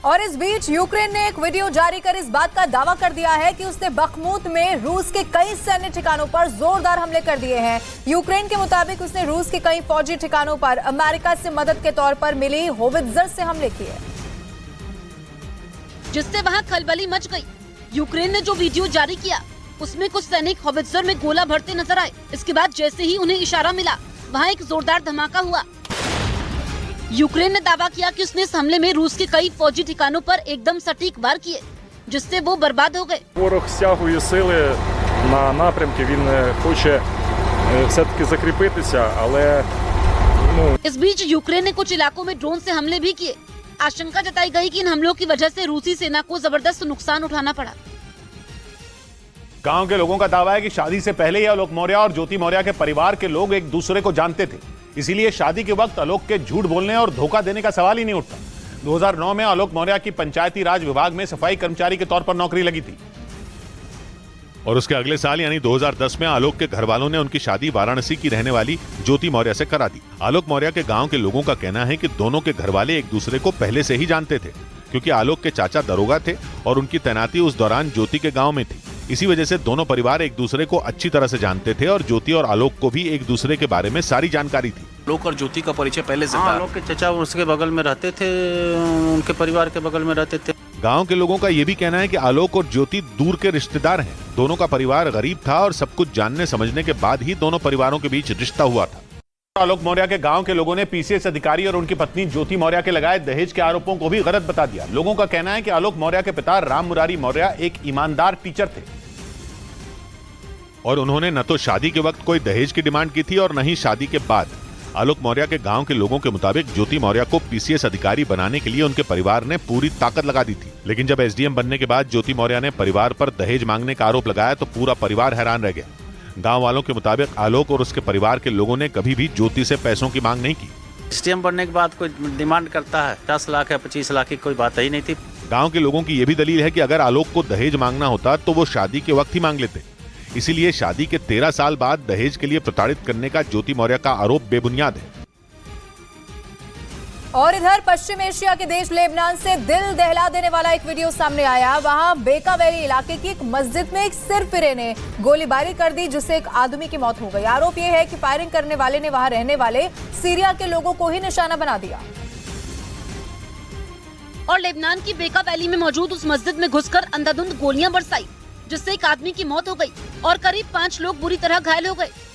और इस बीच यूक्रेन ने एक वीडियो जारी कर इस बात का दावा कर दिया है कि उसने बखमुत में रूस के कई सैन्य ठिकानों पर जोरदार हमले कर दिए हैं। यूक्रेन के मुताबिक उसने रूस के कई फौजी ठिकानों पर अमेरिका से मदद के तौर पर मिली होवित्जर से हमले किए, जिससे वहां खलबली मच गई। यूक्रेन ने जो वीडियो जारी किया उसमें कुछ सैनिक होवित्जर में गोला भरते नजर आए। इसके बाद जैसे ही उन्हें इशारा मिला वहां एक जोरदार धमाका हुआ। यूक्रेन ने दावा किया कि उसने इस हमले में रूस के कई फौजी ठिकानों पर एकदम सटीक वार किए, जिससे वो बर्बाद हो गए। Ворог стягує сили на напрямки, він хоче все-таки закріпитися, але इस बीच यूक्रेन ने कुछ इलाकों में ड्रोन से हमले भी किए। आशंका जताई गई कि इन हमलों की वजह से रूसी सेना को जबरदस्त नुकसान उठाना पड़ा। गांव के लोगों का दावा है कि शादी से पहले ही आलोक मौर्य और ज्योति मौर्य के परिवार के लोग एक दूसरे को जानते थे, इसीलिए शादी के वक्त आलोक के झूठ बोलने और धोखा देने का सवाल ही नहीं उठता। 2009 में आलोक मौर्य की पंचायती राज विभाग में सफाई कर्मचारी के तौर पर नौकरी लगी थी और उसके अगले साल यानी 2010 में आलोक के घर वालों ने उनकी शादी वाराणसी की रहने वाली ज्योति मौर्य से करा दी। आलोक मौर्य के गांव के लोगों का कहना है कि दोनों के घर वाले एक दूसरे को पहले से ही जानते थे, क्योंकि आलोक के चाचा दरोगा थे और उनकी तैनाती उस दौरान ज्योति के गांव में थी। इसी वजह से दोनों परिवार एक दूसरे को अच्छी तरह से जानते थे और ज्योति और आलोक को भी एक दूसरे के बारे में सारी जानकारी थी। आलोक और ज्योति का परिचय पहले से था। आलोक के चचा उसके बगल में रहते थे, उनके परिवार के बगल में रहते थे। गांव के लोगों का ये भी कहना है कि आलोक और ज्योति दूर के रिश्तेदार हैं। दोनों का परिवार गरीब था और सब कुछ जानने समझने के बाद ही दोनों परिवारों के बीच रिश्ता हुआ था। आलोक मौर्य के गांव के लोगों ने पीसीएस अधिकारी और उनकी पत्नी ज्योति मौर्य के लगाए दहेज के आरोपों को भी गलत बता दिया। लोगों का कहना है कि आलोक मौर्य के पिता राम मुरारी मौर्य एक ईमानदार टीचर थे और उन्होंने न तो शादी के वक्त कोई दहेज की डिमांड की थी और न ही शादी के बाद। आलोक मौर्य के गांव के लोगों के मुताबिक ज्योति मौर्य को पीसीएस अधिकारी बनाने के लिए उनके परिवार ने पूरी ताकत लगा दी थी, लेकिन जब एसडीएम बनने के बाद ज्योति मौर्य ने परिवार पर दहेज मांगने का आरोप लगाया तो पूरा परिवार हैरान रह गया। गांव वालों के मुताबिक आलोक और उसके परिवार के लोगों ने कभी भी ज्योति से पैसों की मांग नहीं की। एसडीएम बनने के बाद कोई डिमांड करता है 10 लाख या 25 लाख की कोई बात ही नहीं थी। गाँव के लोगों की यह भी दलील है कि अगर आलोक को दहेज मांगना होता तो वो शादी के वक्त ही मांग लेते, इसीलिए शादी के 13 साल बाद दहेज के लिए प्रताड़ित करने का ज्योति मौर्य का आरोप बेबुनियाद है। और इधर पश्चिम एशिया के देश लेबनान से दिल दहला देने वाला एक वीडियो सामने आया। वहां बेका वैली इलाके की एक मस्जिद में एक सिरफिरे ने गोलीबारी कर दी, जिससे एक आदमी की मौत हो गई। आरोप यह है कि फायरिंग करने वाले ने वहां रहने वाले सीरिया के लोगों को ही निशाना बना दिया और लेबनान की बेका वैली में मौजूद उस मस्जिद में घुसकर अंधाधुंध गोलियां बरसाई, जिससे एक आदमी की मौत हो गई और करीब 5 लोग बुरी तरह घायल हो गए।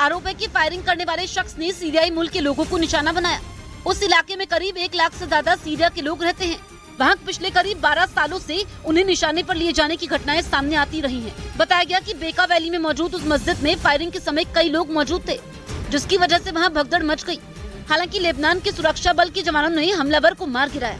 आरोप है कि फायरिंग करने वाले शख्स ने सीरियाई मुल्क के लोगों को निशाना बनाया। उस इलाके में करीब 1 लाख से ज्यादा सीरिया के लोग रहते हैं। वहाँ पिछले करीब 12 सालों से उन्हें निशाने पर लिए जाने की घटनाएं सामने आती रही हैं। बताया गया कि बेका वैली में मौजूद उस मस्जिद में फायरिंग के समय कई लोग मौजूद थे, जिसकी वजह से वहाँ भगदड़ मच गई। हालांकि लेबनान के सुरक्षा बल के जवानों ने हमलावर को मार गिराया।